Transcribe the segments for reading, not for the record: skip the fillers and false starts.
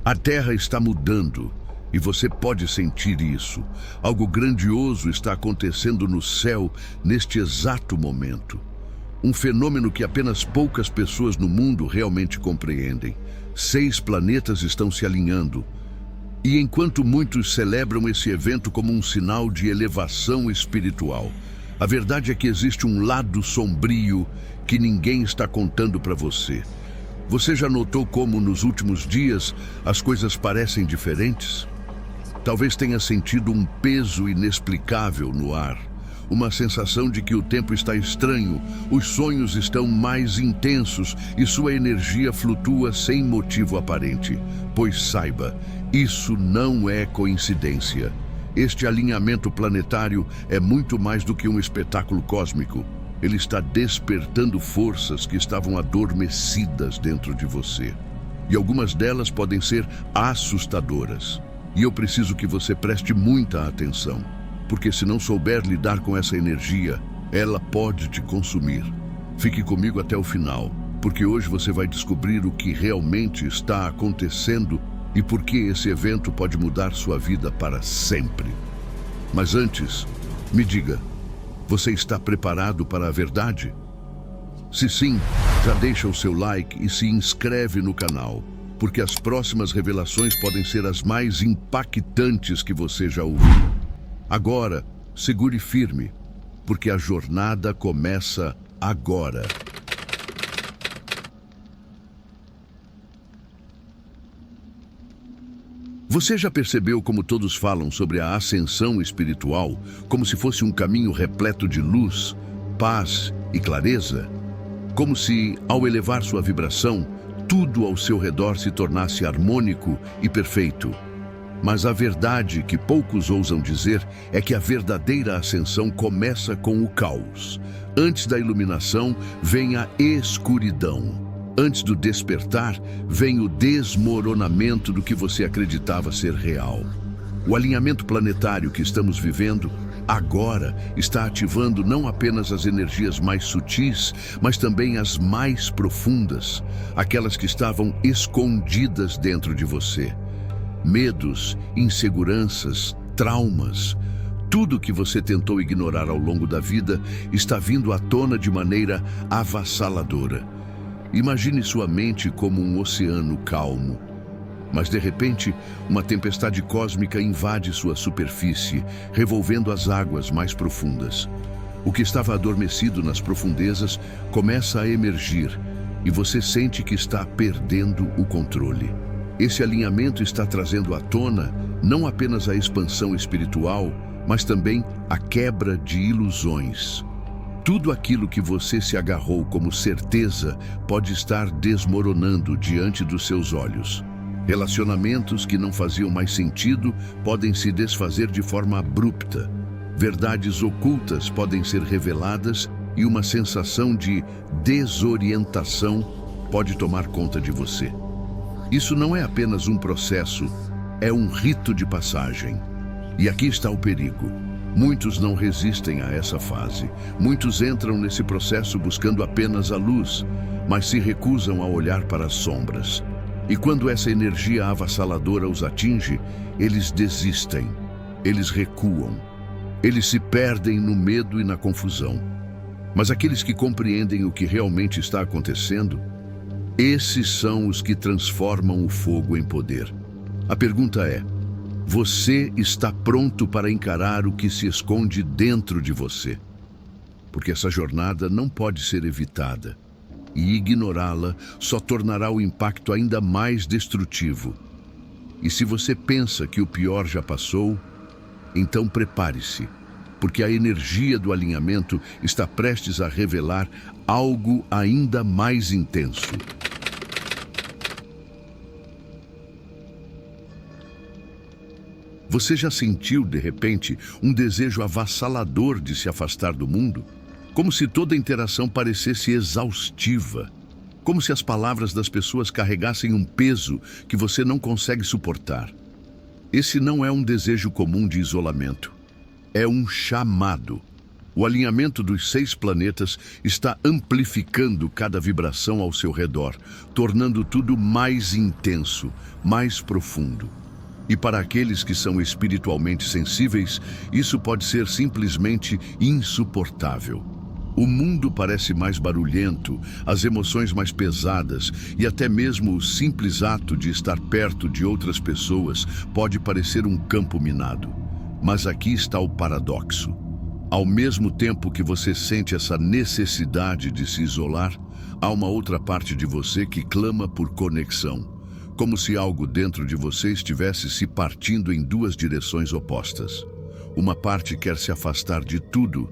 A Terra está mudando e você pode sentir isso. Algo grandioso está acontecendo no céu neste exato momento. Um fenômeno que apenas poucas pessoas no mundo realmente compreendem. 6 planetas estão se alinhando. E enquanto muitos celebram esse evento como um sinal de elevação espiritual, a verdade é que existe um lado sombrio que ninguém está contando para você. Você já notou como nos últimos dias as coisas parecem diferentes? Talvez tenha sentido um peso inexplicável no ar, uma sensação de que o tempo está estranho, os sonhos estão mais intensos e sua energia flutua sem motivo aparente. Pois saiba, isso não é coincidência. Este alinhamento planetário é muito mais do que um espetáculo cósmico. Ele está despertando forças que estavam adormecidas dentro de você. E algumas delas podem ser assustadoras. E eu preciso que você preste muita atenção, porque se não souber lidar com essa energia, ela pode te consumir. Fique comigo até o final, porque hoje você vai descobrir o que realmente está acontecendo e por que esse evento pode mudar sua vida para sempre. Mas antes, me diga, você está preparado para a verdade? Se sim, já deixa o seu like e se inscreve no canal, porque as próximas revelações podem ser as mais impactantes que você já ouviu. Agora, segure firme, porque a jornada começa agora. Você já percebeu como todos falam sobre a ascensão espiritual, como se fosse um caminho repleto de luz, paz e clareza? Como se, ao elevar sua vibração, tudo ao seu redor se tornasse harmônico e perfeito. Mas a verdade que poucos ousam dizer é que a verdadeira ascensão começa com o caos. Antes da iluminação, vem a escuridão. Antes do despertar, vem o desmoronamento do que você acreditava ser real. O alinhamento planetário que estamos vivendo agora está ativando não apenas as energias mais sutis, mas também as mais profundas, aquelas que estavam escondidas dentro de você. Medos, inseguranças, traumas, tudo que você tentou ignorar ao longo da vida está vindo à tona de maneira avassaladora. Imagine sua mente como um oceano calmo. Mas de repente, uma tempestade cósmica invade sua superfície, revolvendo as águas mais profundas. O que estava adormecido nas profundezas começa a emergir e você sente que está perdendo o controle. Esse alinhamento está trazendo à tona não apenas a expansão espiritual, mas também a quebra de ilusões. Tudo aquilo que você se agarrou como certeza pode estar desmoronando diante dos seus olhos. Relacionamentos que não faziam mais sentido podem se desfazer de forma abrupta. Verdades ocultas podem ser reveladas e uma sensação de desorientação pode tomar conta de você. Isso não é apenas um processo, é um rito de passagem. E aqui está o perigo. Muitos não resistem a essa fase. Muitos entram nesse processo buscando apenas a luz, mas se recusam a olhar para as sombras. E quando essa energia avassaladora os atinge, eles desistem, eles recuam, eles se perdem no medo e na confusão. Mas aqueles que compreendem o que realmente está acontecendo, esses são os que transformam o fogo em poder. A pergunta é: você está pronto para encarar o que se esconde dentro de você? Porque essa jornada não pode ser evitada. E ignorá-la só tornará o impacto ainda mais destrutivo. E se você pensa que o pior já passou, então prepare-se, porque a energia do alinhamento está prestes a revelar algo ainda mais intenso. Você já sentiu, de repente, um desejo avassalador de se afastar do mundo? Como se toda interação parecesse exaustiva. Como se as palavras das pessoas carregassem um peso que você não consegue suportar. Esse não é um desejo comum de isolamento. É um chamado. O alinhamento dos 6 planetas está amplificando cada vibração ao seu redor, tornando tudo mais intenso, mais profundo. E para aqueles que são espiritualmente sensíveis, isso pode ser simplesmente insuportável. O mundo parece mais barulhento, as emoções mais pesadas e até mesmo o simples ato de estar perto de outras pessoas pode parecer um campo minado. Mas aqui está o paradoxo. Ao mesmo tempo que você sente essa necessidade de se isolar, há uma outra parte de você que clama por conexão, como se algo dentro de você estivesse se partindo em 2 direções opostas. Uma parte quer se afastar de tudo,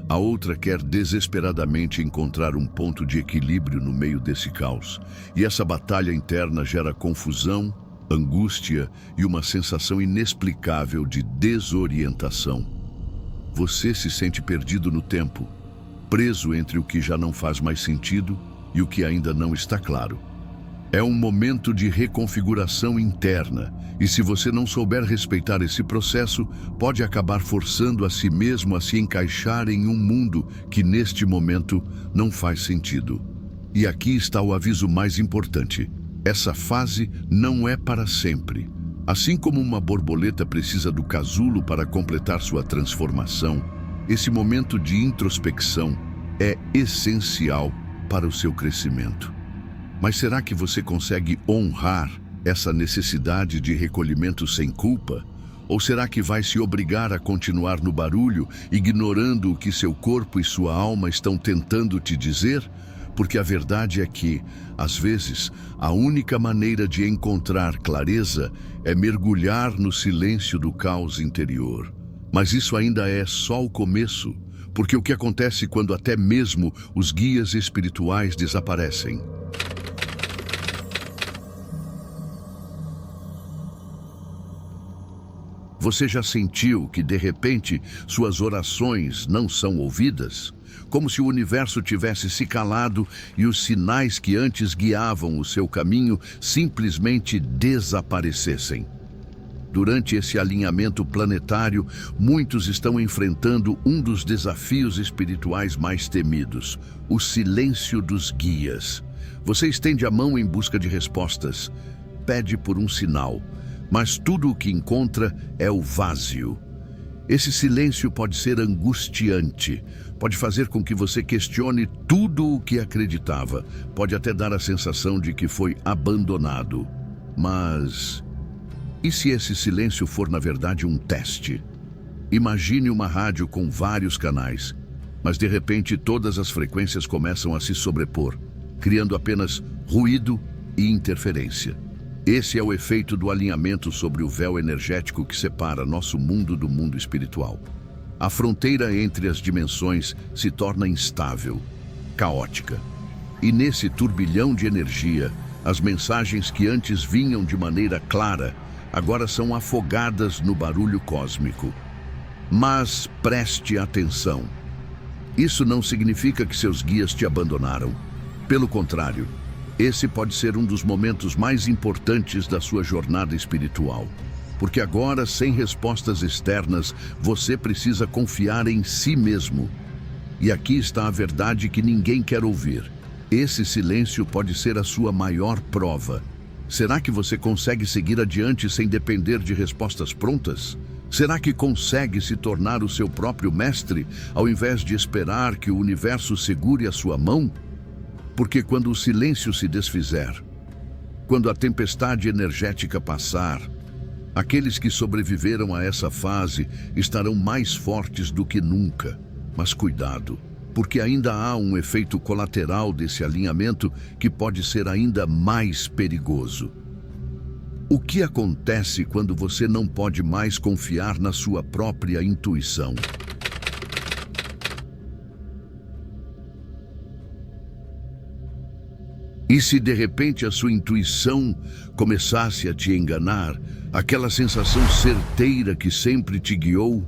a outra quer desesperadamente encontrar um ponto de equilíbrio no meio desse caos. E essa batalha interna gera confusão, angústia e uma sensação inexplicável de desorientação. Você se sente perdido no tempo, preso entre o que já não faz mais sentido e o que ainda não está claro. É um momento de reconfiguração interna, e se você não souber respeitar esse processo, pode acabar forçando a si mesmo a se encaixar em um mundo que neste momento não faz sentido. E aqui está o aviso mais importante. Essa fase não é para sempre. Assim como uma borboleta precisa do casulo para completar sua transformação, esse momento de introspecção é essencial para o seu crescimento. Mas será que você consegue honrar essa necessidade de recolhimento sem culpa? Ou será que vai se obrigar a continuar no barulho, ignorando o que seu corpo e sua alma estão tentando te dizer? Porque a verdade é que, às vezes, a única maneira de encontrar clareza é mergulhar no silêncio do caos interior. Mas isso ainda é só o começo, porque o que acontece quando até mesmo os guias espirituais desaparecem? Você já sentiu que, de repente, suas orações não são ouvidas? Como se o universo tivesse se calado e os sinais que antes guiavam o seu caminho simplesmente desaparecessem. Durante esse alinhamento planetário, muitos estão enfrentando um dos desafios espirituais mais temidos: o silêncio dos guias. Você estende a mão em busca de respostas, pede por um sinal, mas tudo o que encontra é o vazio. Esse silêncio pode ser angustiante, pode fazer com que você questione tudo o que acreditava, pode até dar a sensação de que foi abandonado. Mas e se esse silêncio for, na verdade, um teste? Imagine uma rádio com vários canais, mas de repente todas as frequências começam a se sobrepor, criando apenas ruído e interferência. Esse é o efeito do alinhamento sobre o véu energético que separa nosso mundo do mundo espiritual. A fronteira entre as dimensões se torna instável, caótica. E nesse turbilhão de energia, as mensagens que antes vinham de maneira clara, agora são afogadas no barulho cósmico. Mas preste atenção. Isso não significa que seus guias te abandonaram. Pelo contrário, esse pode ser um dos momentos mais importantes da sua jornada espiritual. Porque agora, sem respostas externas, você precisa confiar em si mesmo. E aqui está a verdade que ninguém quer ouvir. Esse silêncio pode ser a sua maior prova. Será que você consegue seguir adiante sem depender de respostas prontas? Será que consegue se tornar o seu próprio mestre, ao invés de esperar que o universo segure a sua mão? Porque quando o silêncio se desfizer, quando a tempestade energética passar, aqueles que sobreviveram a essa fase estarão mais fortes do que nunca. Mas cuidado, porque ainda há um efeito colateral desse alinhamento que pode ser ainda mais perigoso. O que acontece quando você não pode mais confiar na sua própria intuição? E se de repente a sua intuição começasse a te enganar, aquela sensação certeira que sempre te guiou,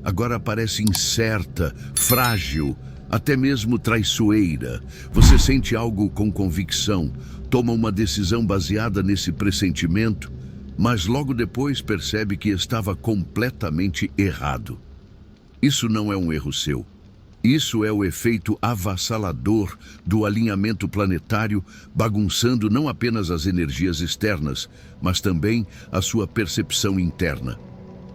agora parece incerta, frágil, até mesmo traiçoeira. Você sente algo com convicção, toma uma decisão baseada nesse pressentimento, mas logo depois percebe que estava completamente errado. Isso não é um erro seu. Isso é o efeito avassalador do alinhamento planetário, bagunçando não apenas as energias externas, mas também a sua percepção interna.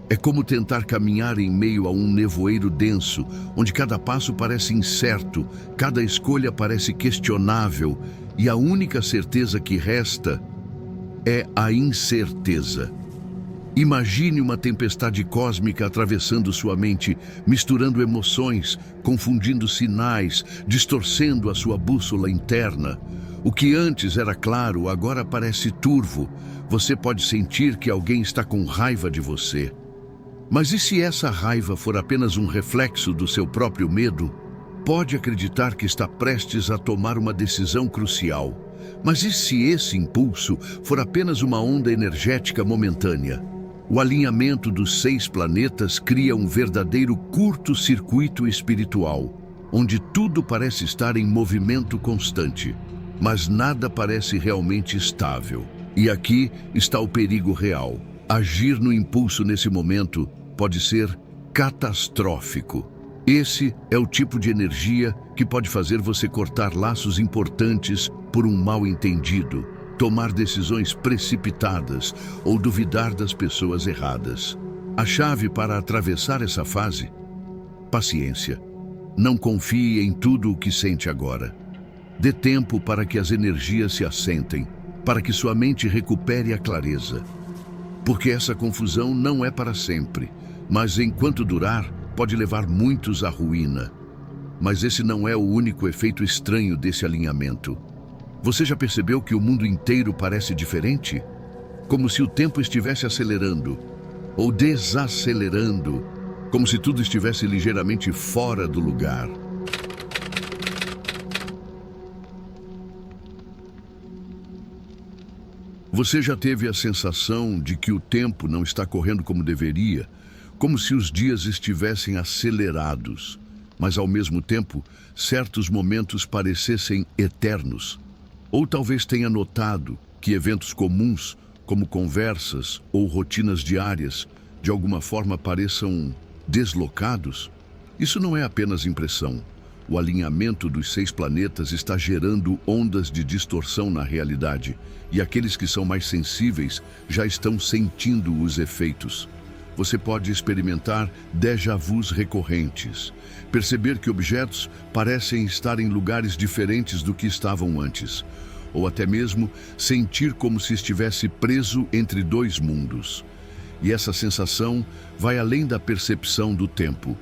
É como tentar caminhar em meio a um nevoeiro denso, onde cada passo parece incerto, cada escolha parece questionável, e a única certeza que resta é a incerteza. Imagine uma tempestade cósmica atravessando sua mente, misturando emoções, confundindo sinais, distorcendo a sua bússola interna. O que antes era claro, agora parece turvo. Você pode sentir que alguém está com raiva de você. Mas e se essa raiva for apenas um reflexo do seu próprio medo? Pode acreditar que está prestes a tomar uma decisão crucial. Mas e se esse impulso for apenas uma onda energética momentânea? O alinhamento dos 6 planetas cria um verdadeiro curto-circuito espiritual, onde tudo parece estar em movimento constante, mas nada parece realmente estável. E aqui está o perigo real. Agir no impulso nesse momento pode ser catastrófico. Esse é o tipo de energia que pode fazer você cortar laços importantes por um mal-entendido, tomar decisões precipitadas ou duvidar das pessoas erradas. A chave para atravessar essa fase? Paciência. Não confie em tudo o que sente agora. Dê tempo para que as energias se assentem, para que sua mente recupere a clareza. Porque essa confusão não é para sempre, mas enquanto durar, pode levar muitos à ruína. Mas esse não é o único efeito estranho desse alinhamento. Você já percebeu que o mundo inteiro parece diferente? Como se o tempo estivesse acelerando ou desacelerando, como se tudo estivesse ligeiramente fora do lugar. Você já teve a sensação de que o tempo não está correndo como deveria, como se os dias estivessem acelerados, mas ao mesmo tempo, certos momentos parecessem eternos? Ou talvez tenha notado que eventos comuns, como conversas ou rotinas diárias, de alguma forma pareçam deslocados? Isso não é apenas impressão. O alinhamento dos 6 planetas está gerando ondas de distorção na realidade, e aqueles que são mais sensíveis já estão sentindo os efeitos. Você pode experimentar déjà-vus recorrentes, perceber que objetos parecem estar em lugares diferentes do que estavam antes, ou até mesmo sentir como se estivesse preso entre 2 mundos. E essa sensação vai além da percepção do tempo.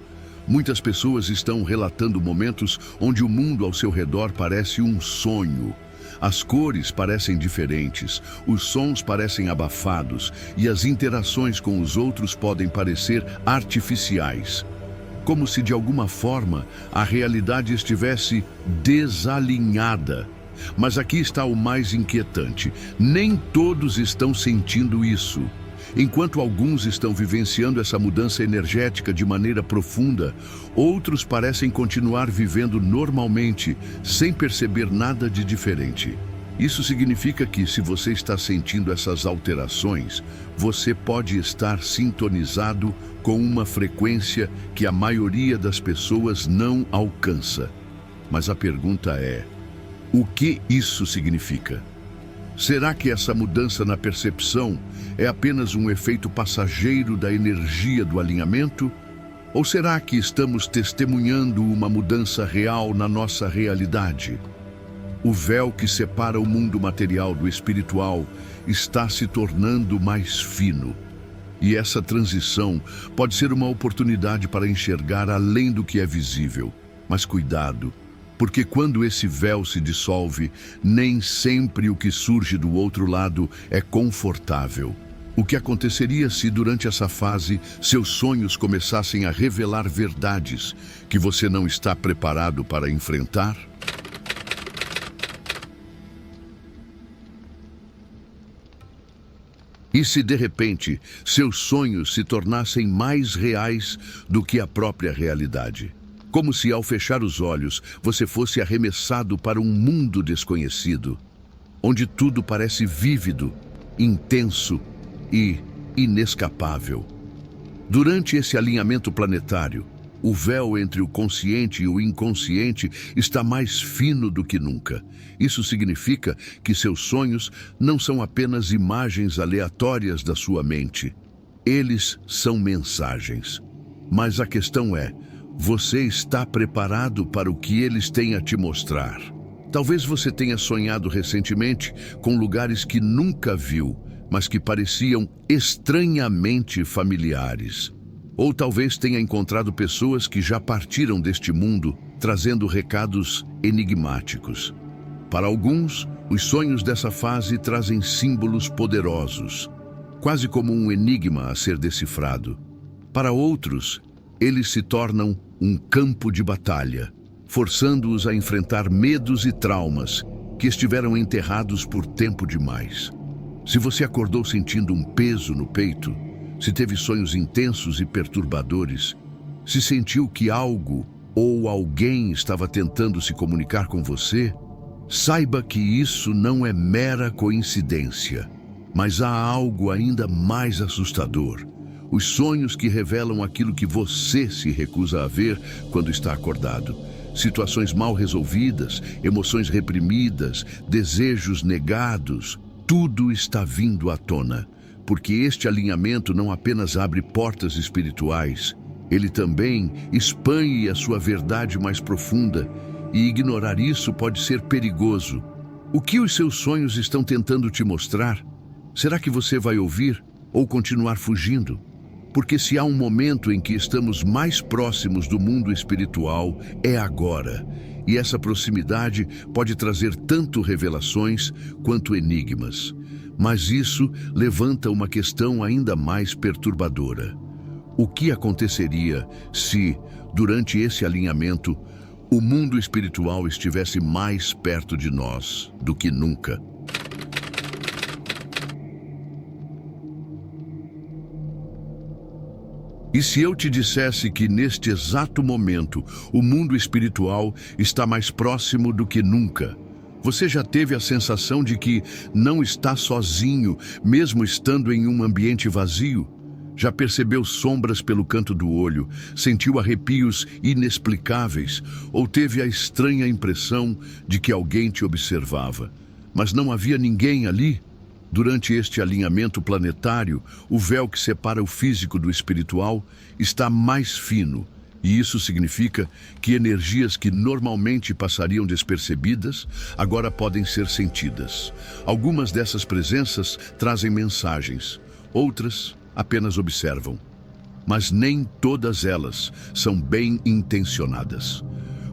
Muitas pessoas estão relatando momentos onde o mundo ao seu redor parece um sonho. As cores parecem diferentes, os sons parecem abafados e as interações com os outros podem parecer artificiais. Como se de alguma forma a realidade estivesse desalinhada. Mas aqui está o mais inquietante: nem todos estão sentindo isso. Enquanto alguns estão vivenciando essa mudança energética de maneira profunda, outros parecem continuar vivendo normalmente, sem perceber nada de diferente. Isso significa que, se você está sentindo essas alterações, você pode estar sintonizado com uma frequência que a maioria das pessoas não alcança. Mas a pergunta é: o que isso significa? Será que essa mudança na percepção é apenas um efeito passageiro da energia do alinhamento? Ou será que estamos testemunhando uma mudança real na nossa realidade? O véu que separa o mundo material do espiritual está se tornando mais fino. E essa transição pode ser uma oportunidade para enxergar além do que é visível. Mas cuidado! Porque quando esse véu se dissolve, nem sempre o que surge do outro lado é confortável. O que aconteceria se, durante essa fase, seus sonhos começassem a revelar verdades que você não está preparado para enfrentar? E se, de repente, seus sonhos se tornassem mais reais do que a própria realidade? Como se, ao fechar os olhos, você fosse arremessado para um mundo desconhecido, onde tudo parece vívido, intenso e inescapável. Durante esse alinhamento planetário, o véu entre o consciente e o inconsciente está mais fino do que nunca. Isso significa que seus sonhos não são apenas imagens aleatórias da sua mente. Eles são mensagens. Mas a questão é, você está preparado para o que eles têm a te mostrar? Talvez você tenha sonhado recentemente com lugares que nunca viu, mas que pareciam estranhamente familiares. Ou talvez tenha encontrado pessoas que já partiram deste mundo, trazendo recados enigmáticos. Para alguns, os sonhos dessa fase trazem símbolos poderosos, quase como um enigma a ser decifrado. Para outros, eles se tornam um campo de batalha, forçando-os a enfrentar medos e traumas que estiveram enterrados por tempo demais. Se você acordou sentindo um peso no peito, se teve sonhos intensos e perturbadores, se sentiu que algo ou alguém estava tentando se comunicar com você, saiba que isso não é mera coincidência, mas há algo ainda mais assustador. Os sonhos que revelam aquilo que você se recusa a ver quando está acordado. Situações mal resolvidas, emoções reprimidas, desejos negados, tudo está vindo à tona. Porque este alinhamento não apenas abre portas espirituais, ele também expande a sua verdade mais profunda, e ignorar isso pode ser perigoso. O que os seus sonhos estão tentando te mostrar? Será que você vai ouvir ou continuar fugindo? Porque se há um momento em que estamos mais próximos do mundo espiritual, é agora. E essa proximidade pode trazer tanto revelações quanto enigmas. Mas isso levanta uma questão ainda mais perturbadora. O que aconteceria se, durante esse alinhamento, o mundo espiritual estivesse mais perto de nós do que nunca? E se eu te dissesse que neste exato momento o mundo espiritual está mais próximo do que nunca? Você já teve a sensação de que não está sozinho, mesmo estando em um ambiente vazio? Já percebeu sombras pelo canto do olho, sentiu arrepios inexplicáveis ou teve a estranha impressão de que alguém te observava, mas não havia ninguém ali? Durante este alinhamento planetário, o véu que separa o físico do espiritual está mais fino, e isso significa que energias que normalmente passariam despercebidas agora podem ser sentidas. Algumas dessas presenças trazem mensagens, outras apenas observam. Mas nem todas elas são bem intencionadas.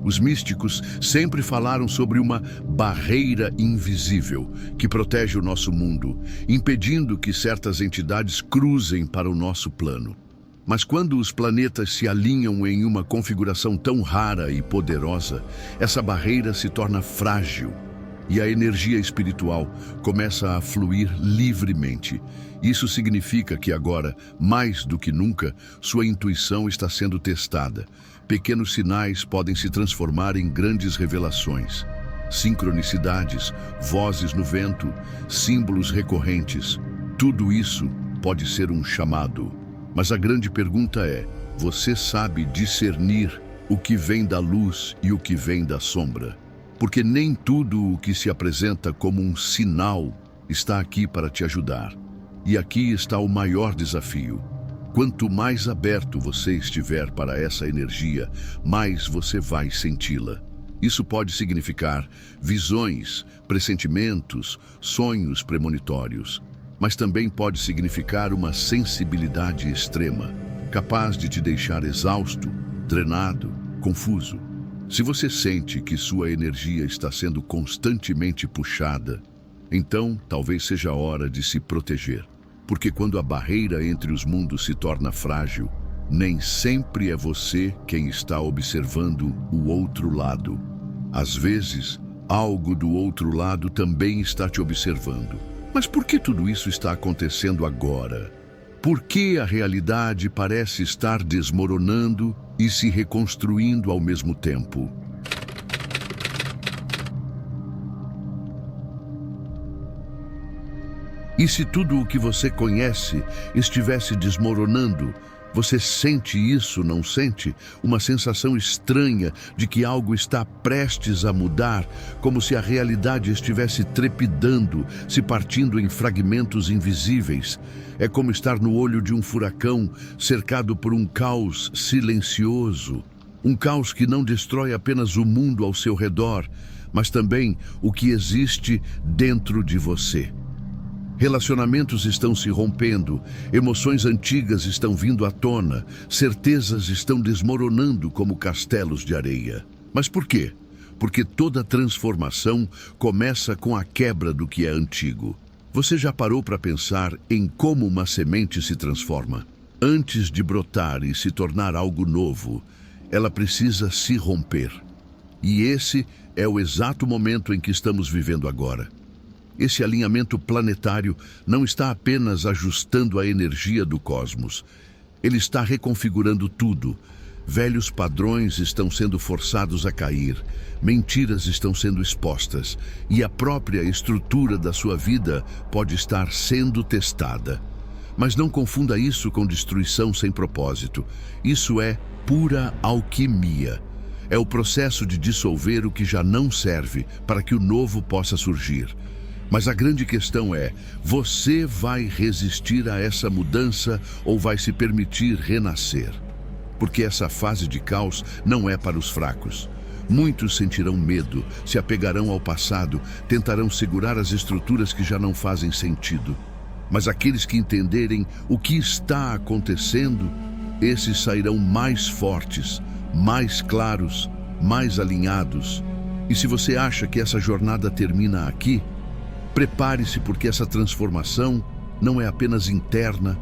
Os místicos sempre falaram sobre uma barreira invisível que protege o nosso mundo, impedindo que certas entidades cruzem para o nosso plano. Mas quando os planetas se alinham em uma configuração tão rara e poderosa, essa barreira se torna frágil e a energia espiritual começa a fluir livremente. Isso significa que agora, mais do que nunca, sua intuição está sendo testada. Pequenos sinais podem se transformar em grandes revelações. Sincronicidades, vozes no vento, símbolos recorrentes. Tudo isso pode ser um chamado. Mas a grande pergunta é, você sabe discernir o que vem da luz e o que vem da sombra? Porque nem tudo o que se apresenta como um sinal está aqui para te ajudar. E aqui está o maior desafio. Quanto mais aberto você estiver para essa energia, mais você vai senti-la. Isso pode significar visões, pressentimentos, sonhos premonitórios, mas também pode significar uma sensibilidade extrema, capaz de te deixar exausto, drenado, confuso. Se você sente que sua energia está sendo constantemente puxada, então talvez seja a hora de se proteger. Porque quando a barreira entre os mundos se torna frágil, nem sempre é você quem está observando o outro lado. Às vezes, algo do outro lado também está te observando. Mas por que tudo isso está acontecendo agora? Por que a realidade parece estar desmoronando e se reconstruindo ao mesmo tempo? E se tudo o que você conhece estivesse desmoronando, Você sente isso, não sente? Uma sensação estranha de que algo está prestes a mudar, como se a realidade estivesse trepidando, se partindo em fragmentos invisíveis. É como estar no olho de um furacão, cercado por um caos silencioso. Um caos que não destrói apenas o mundo ao seu redor, mas também o que existe dentro de você. Relacionamentos estão se rompendo, emoções antigas estão vindo à tona, certezas estão desmoronando como castelos de areia. Mas por quê? Porque toda transformação começa com a quebra do que é antigo. Você já parou para pensar em como uma semente se transforma? Antes de brotar e se tornar algo novo, ela precisa se romper. E esse é o exato momento em que estamos vivendo agora. Esse alinhamento planetário não está apenas ajustando a energia do cosmos. Ele está reconfigurando tudo. Velhos padrões estão sendo forçados a cair, mentiras estão sendo expostas e a própria estrutura da sua vida pode estar sendo testada. Mas não confunda isso com destruição sem propósito. Isso é pura alquimia. É o processo de dissolver o que já não serve para que o novo possa surgir. Mas a grande questão é, você vai resistir a essa mudança ou vai se permitir renascer? Porque essa fase de caos não é para os fracos. Muitos sentirão medo, se apegarão ao passado, tentarão segurar as estruturas que já não fazem sentido. Mas aqueles que entenderem o que está acontecendo, esses sairão mais fortes, mais claros, mais alinhados. E se você acha que essa jornada termina aqui, prepare-se, porque essa transformação não é apenas interna.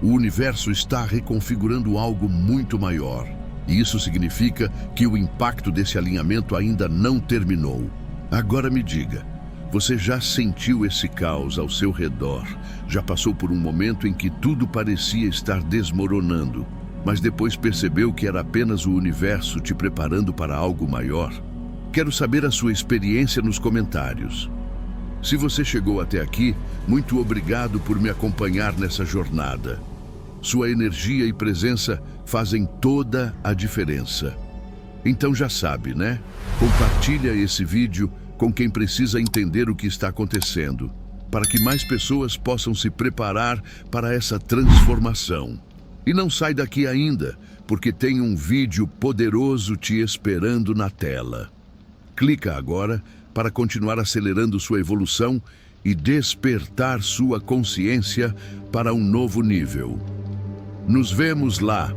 O universo está reconfigurando algo muito maior. E isso significa que o impacto desse alinhamento ainda não terminou. Agora me diga, você já sentiu esse caos ao seu redor? Já passou por um momento em que tudo parecia estar desmoronando, mas depois percebeu que era apenas o universo te preparando para algo maior? Quero saber a sua experiência nos comentários. Se você chegou até aqui, muito obrigado por me acompanhar nessa jornada. Sua energia e presença fazem toda a diferença. Então já sabe, né? Compartilha esse vídeo com quem precisa entender o que está acontecendo, para que mais pessoas possam se preparar para essa transformação. E não sai daqui ainda, porque tem um vídeo poderoso te esperando na tela. Clica agora para continuar acelerando sua evolução e despertar sua consciência para um novo nível. Nos vemos lá!